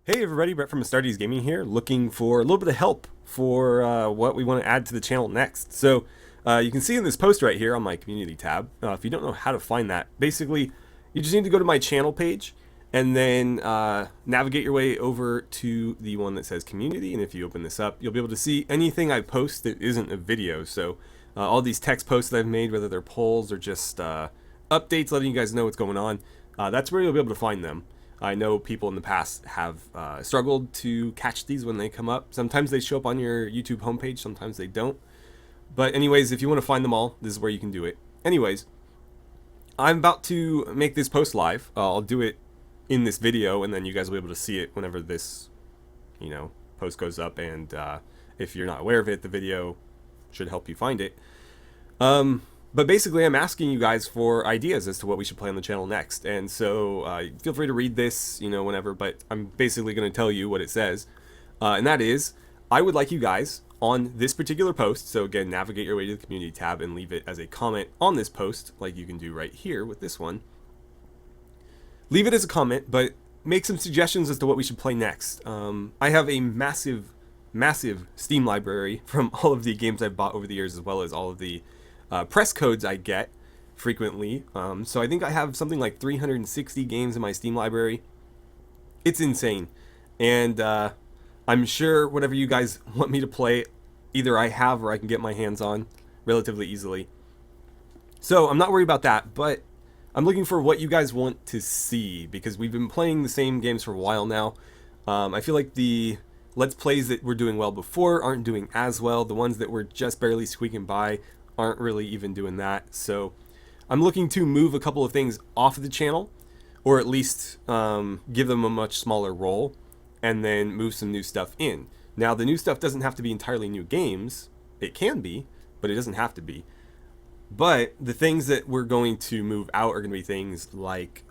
Hey everybody, Brett from AstartesGaming here, looking for a little bit of help for what we want to add to the channel next. So you can see in this post right here on my community tab, if you don't know how to find that, basically you just need to go to my channel page and then navigate your way over to the one that says community. And if you open this up, you'll be able to see anything I post that isn't a video. So all these text posts that I've made, whether they're polls or just updates letting you guys know what's going on, that's where you'll be able to find them. I know people in the past have struggled to catch these when they come up. Sometimes they show up on your YouTube homepage, sometimes they don't. But anyways, if you want to find them all, this is where you can do it. Anyways, I'm about to make this post live. I'll do it in this video, and then you guys will be able to see it whenever this, post goes up. And if you're not aware of it, the video should help you find it. But basically, I'm asking you guys for ideas as to what we should play on the channel next. And so feel free to read this, whenever, but I'm basically going to tell you what it says. And that is, I would like you guys on this particular post, so again, navigate your way to the community tab and leave it as a comment on this post, like you can do right here with this one. Leave it as a comment, but make some suggestions as to what we should play next. I have a massive Steam library from all of the games I've bought over the years, as well as all of the press codes I get frequently. So I think I have something like 360 games in my Steam library. It's insane. And I'm sure whatever you guys want me to play, either I have or I can get my hands on relatively easily. So I'm not worried about that, but I'm looking for what you guys want to see, because we've been playing the same games for a while now. I feel like the Let's Plays that were doing well before aren't doing as well. The ones that were just barely squeaking by aren't really even doing that. So I'm looking to move a couple of things off of the channel, or at least give them a much smaller role, and then move some new stuff in. Now, the new stuff doesn't have to be entirely new games. It can be, but it doesn't have to be. But the things that we're going to move out are going to be things like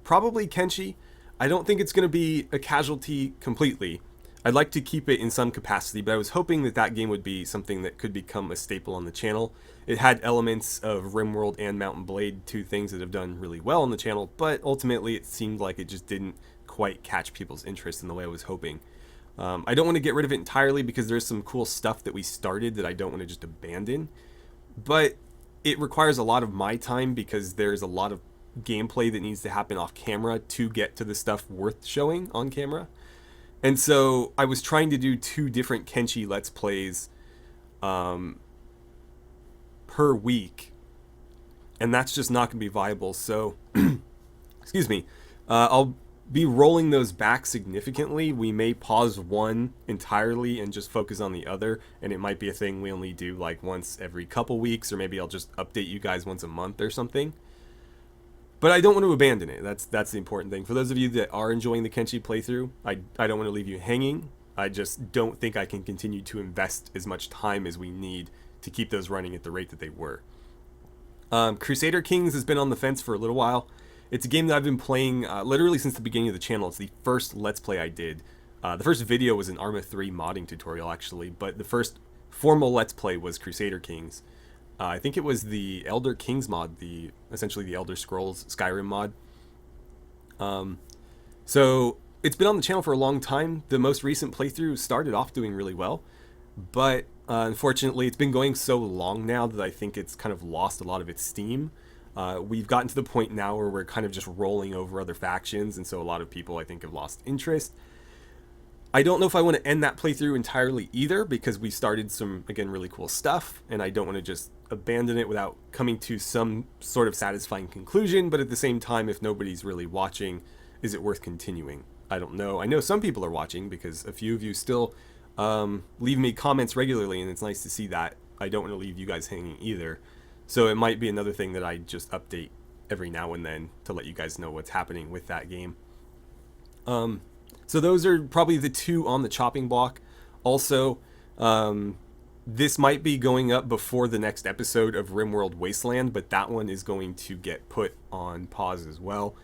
probably Kenshi. I don't think it's going to be a casualty completely. I'd like to keep it in some capacity, but I was hoping that that game would be something that could become a staple on the channel. It had elements of RimWorld and Mountain Blade, two things that have done really well on the channel, but ultimately it seemed like it just didn't quite catch people's interest in the way I was hoping. I don't want to get rid of it entirely, because there's some cool stuff that we started that I don't want to just abandon, but it requires a lot of my time, because there's a lot of gameplay that needs to happen off camera to get to the stuff worth showing on camera. And so I was trying to do 2 different Kenshi Let's Plays per week, and that's just not going to be viable. So, excuse me, I'll be rolling those back significantly. We may pause one entirely and just focus on the other, and it might be a thing we only do like once every couple weeks, or maybe I'll just update you guys once a month or something. But I don't want to abandon it. That's the important thing. For those of you that are enjoying the Kenshi playthrough, I don't want to leave you hanging. I just don't think I can continue to invest as much time as we need to keep those running at the rate that they were. Crusader Kings has been on the fence for a little while. It's a game that I've been playing literally since the beginning of the channel. It's the first Let's Play I did. The first video was an Arma 3 modding tutorial, actually, but the first formal Let's Play was Crusader Kings. I think it was the Elder Kings mod, essentially the Elder Scrolls Skyrim mod. So it's been on the channel for a long time. The most recent playthrough started off doing really well, but unfortunately it's been going so long now that I think it's kind of lost a lot of its steam. We've gotten to the point now where we're kind of just rolling over other factions, and so a lot of people, I think, have lost interest. I don't know if I want to end that playthrough entirely either, because we started some, again, really cool stuff, and I don't want to just abandon it without coming to some sort of satisfying conclusion. But at the same time, if nobody's really watching, is it worth continuing? I don't know. I know some people are watching, because a few of you still leave me comments regularly, and it's nice to see that. I don't want to leave you guys hanging either. So it might be another thing that I just update every now and then to let you guys know what's happening with that game. So those are probably the 2 on the chopping block. Also, this might be going up before the next episode of RimWorld Wasteland, but that one is going to get put on pause as well.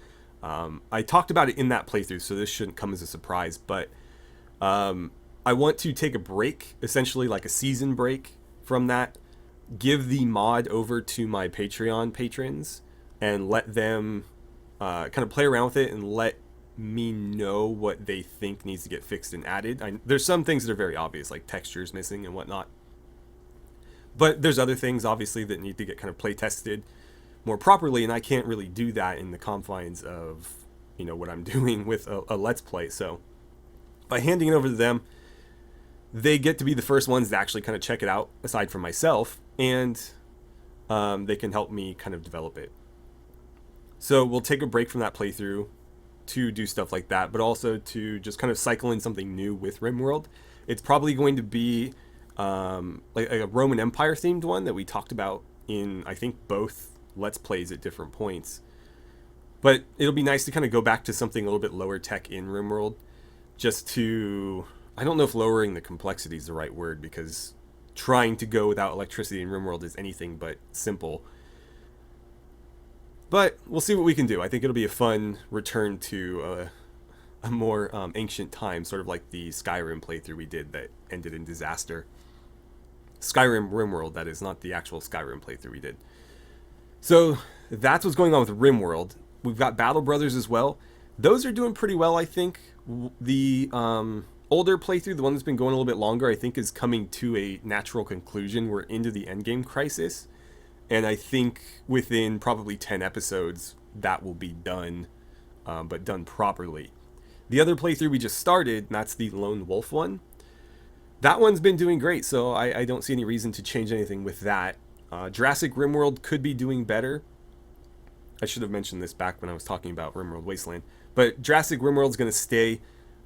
I talked about it in that playthrough, so this shouldn't come as a surprise, but I want to take a break, essentially like a season break from that, give the mod over to my Patreon patrons, and let them kind of play around with it, and let me know what they think needs to get fixed and added. There's some things that are very obvious, like textures missing and whatnot. But there's other things, obviously, that need to get kind of play tested more properly, and I can't really do that in the confines of, what I'm doing with a Let's Play. So by handing it over to them, they get to be the first ones to actually kind of check it out, aside from myself, and they can help me kind of develop it. So we'll take a break from that playthrough to do stuff like that, but also to just kind of cycle in something new with RimWorld. It's probably going to be like a Roman Empire themed one that we talked about in, I think, both Let's Plays at different points. But it'll be nice to kind of go back to something a little bit lower tech in RimWorld, just to, I don't know if lowering the complexity is the right word, because trying to go without electricity in RimWorld is anything but simple. But we'll see what we can do. I think it'll be a fun return to a more ancient time, sort of like the Skyrim playthrough we did that ended in disaster. Skyrim RimWorld, that is, not the actual Skyrim playthrough we did. So that's what's going on with RimWorld. We've got Battle Brothers as well. Those are doing pretty well, I think. The older playthrough, the one that's been going a little bit longer, I think is coming to a natural conclusion. We're into the endgame crisis. And I think within probably 10 episodes, that will be done, but done properly. The other playthrough we just started, and that's the Lone Wolf one. That one's been doing great, so I don't see any reason to change anything with that. Jurassic RimWorld could be doing better. I should have mentioned this back when I was talking about RimWorld Wasteland. But Jurassic RimWorld's going to stay.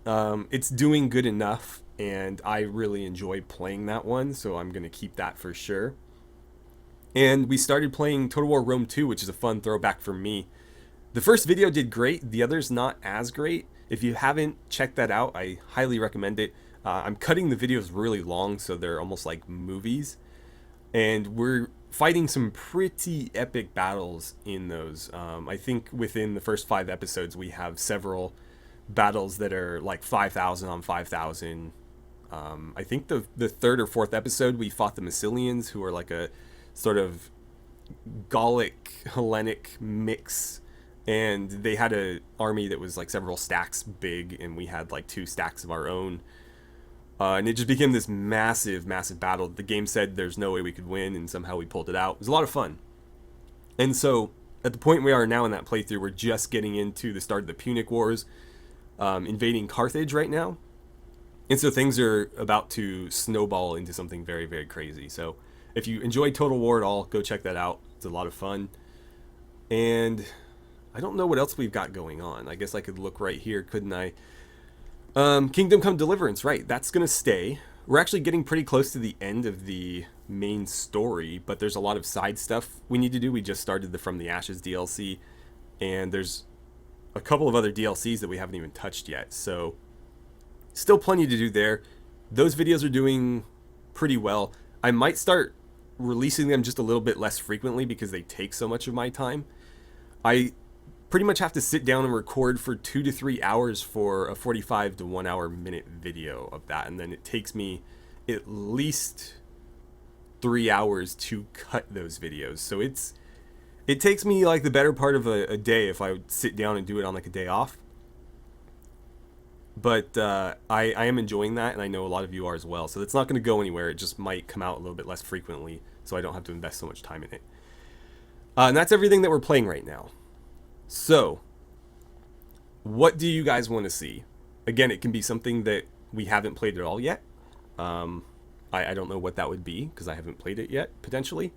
It's doing good enough, and I really enjoy playing that one, so I'm going to keep that for sure. And we started playing Total War Rome 2, which is a fun throwback for me. The first video did great. The other's not as great. If you haven't checked that out, I highly recommend it. I'm cutting the videos really long, so they're almost like movies. And we're fighting some pretty epic battles in those. I think within the first 5 episodes, we have several battles that are like 5,000 on 5,000. I think the third or fourth episode, we fought the Massilians, who are like a sort of Gallic Hellenic mix, and they had an army that was like several stacks big, and we had like 2 stacks of our own, and it just became this massive battle. The game said there's no way we could win, and somehow we pulled it out. It was a lot of fun. And so at the point we are now in that playthrough, we're just getting into the start of the Punic Wars, invading Carthage right now, and so things are about to snowball into something very, very crazy. So if you enjoy Total War at all, go check that out. It's a lot of fun. And I don't know what else we've got going on. I guess I could look right here, couldn't I? Kingdom Come Deliverance, right. That's going to stay. We're actually getting pretty close to the end of the main story, but there's a lot of side stuff we need to do. We just started the From the Ashes DLC, and there's a couple of other DLCs that we haven't even touched yet. So still plenty to do there. Those videos are doing pretty well. I might start releasing them just a little bit less frequently because they take so much of my time. I pretty much have to sit down and record for 2 to 3 hours for a 45 to 1 hour minute video of that, and then it takes me at least 3 hours to cut those videos. So it takes me like the better part of a day if I would sit down and do it on like a day off. But I am enjoying that, and I know a lot of you are as well. So it's not going to go anywhere. It just might come out a little bit less frequently, so I don't have to invest so much time in it. And that's everything that we're playing right now. So, what do you guys want to see? Again, it can be something that we haven't played at all yet. I don't know what that would be, because I haven't played it yet, potentially.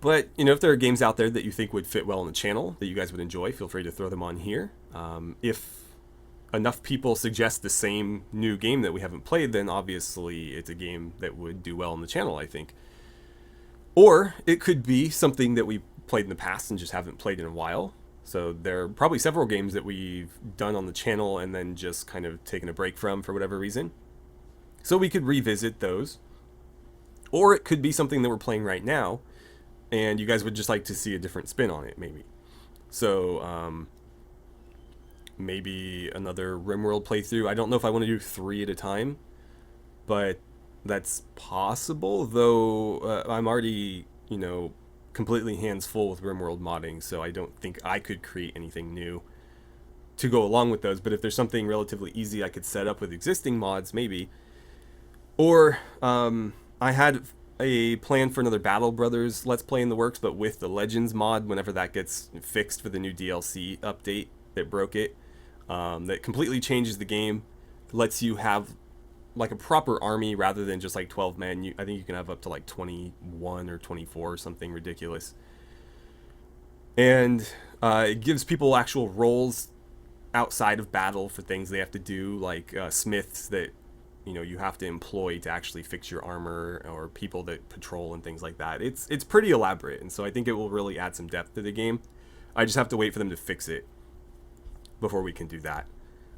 But, if there are games out there that you think would fit well on the channel, that you guys would enjoy, feel free to throw them on here. If enough people suggest the same new game that we haven't played, then obviously it's a game that would do well on the channel, I think. Or it could be something that we played in the past and just haven't played in a while. So there are probably several games that we've done on the channel and then just kind of taken a break from for whatever reason. So we could revisit those. Or it could be something that we're playing right now, and you guys would just like to see a different spin on it, maybe. So, maybe another RimWorld playthrough. I don't know if I want to do 3 at a time, but that's possible, though I'm already, completely hands full with RimWorld modding, so I don't think I could create anything new. to go along with those. But if there's something relatively easy I could set up with existing mods, maybe. Or I had a plan for another Battle Brothers Let's Play in the works, but with the Legends mod, whenever that gets fixed for the new DLC update that broke it, that completely changes the game, lets you have like a proper army rather than just like 12 men. I think you can have up to like 21 or 24 or something ridiculous. And it gives people actual roles outside of battle for things they have to do, like smiths that you have to employ to actually fix your armor, or people that patrol and things like that. It's pretty elaborate, and so I think it will really add some depth to the game. I just have to wait for them to fix it before we can do that.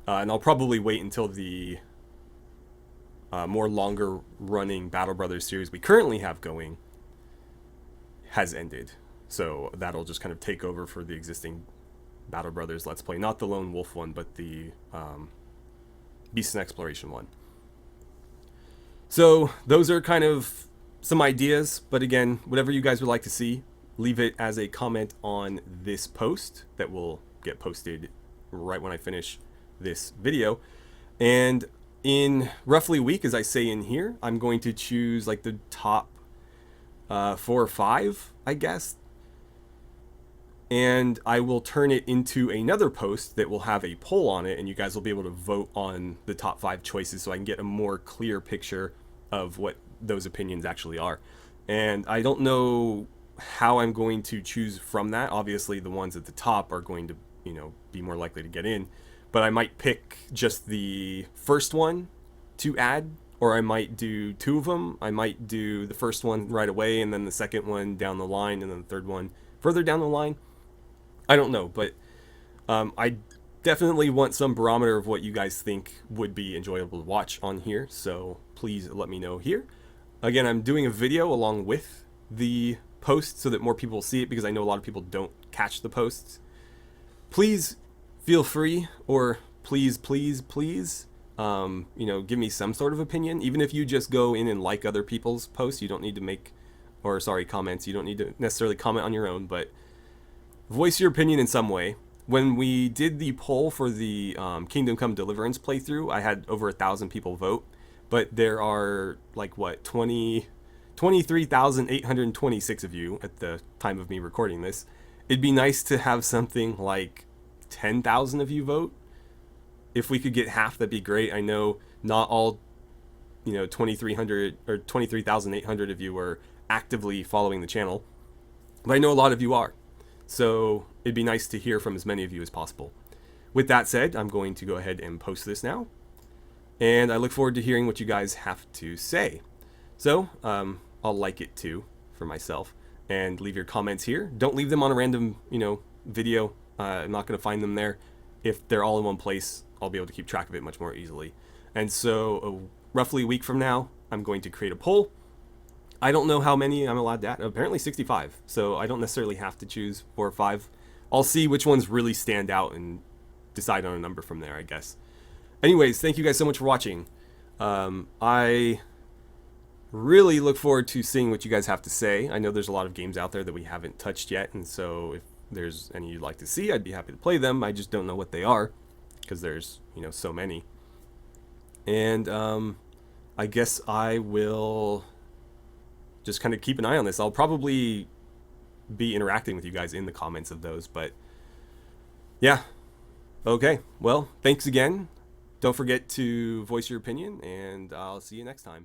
And I'll probably wait until the more longer running Battle Brothers series we currently have going has ended. So that'll just kind of take over for the existing Battle Brothers Let's Play. Not the Lone Wolf one, but the Beast and Exploration one. So those are kind of some ideas, but again, whatever you guys would like to see, leave it as a comment on this post that will get posted right when I finish this video. And in roughly a week, as I say in here, I'm going to choose like the top 4 or 5, I guess, and I will turn it into another post that will have a poll on it, and you guys will be able to vote on the top 5 choices, so I can get a more clear picture of what those opinions actually are. And I don't know how I'm going to choose from that. Obviously the ones at the top are going to be more likely to get in, but I might pick just the first one to add, or I might do 2 of them. I might do the first one right away, and then the second one down the line, and then the third one further down the line. I don't know, but I definitely want some barometer of what you guys think would be enjoyable to watch on here, so please let me know here. Again, I'm doing a video along with the post so that more people will see it, because I know a lot of people don't catch the posts. Please feel free, or please give me some sort of opinion, even if you just go in and like other people's posts. You don't need to make, or sorry, comments. You don't need to necessarily comment on your own, but voice your opinion in some way. When we did the poll for the Kingdom Come Deliverance playthrough, I had over 1,000 people vote, but there are like 23,826 of you at the time of me recording this. It'd be nice to have something like 10,000 of you vote. If we could get half, that'd be great. I know not all 2,300 or 23,800 of you are actively following the channel, but I know a lot of you are. So it'd be nice to hear from as many of you as possible. With that said, I'm going to go ahead and post this now, and I look forward to hearing what you guys have to say. So I'll like it too for myself, and leave your comments here. Don't leave them on a random video. I'm not going to find them there. If they're all in one place, I'll be able to keep track of it much more easily. And so roughly a week from now, I'm going to create a poll. I don't know how many I'm allowed to add. Apparently 65. So I don't necessarily have to choose 4 or 5. I'll see which ones really stand out and decide on a number from there, I guess. Anyways, thank you guys so much for watching. I really look forward to seeing what you guys have to say. I know there's a lot of games out there that we haven't touched yet, and so if there's any you'd like to see, I'd be happy to play them. I just don't know what they are, because there's so many. And I guess I will just kind of keep an eye on this. I'll probably be interacting with you guys in the comments of those, but yeah. Okay, well, thanks again. Don't forget to voice your opinion, and I'll see you next time.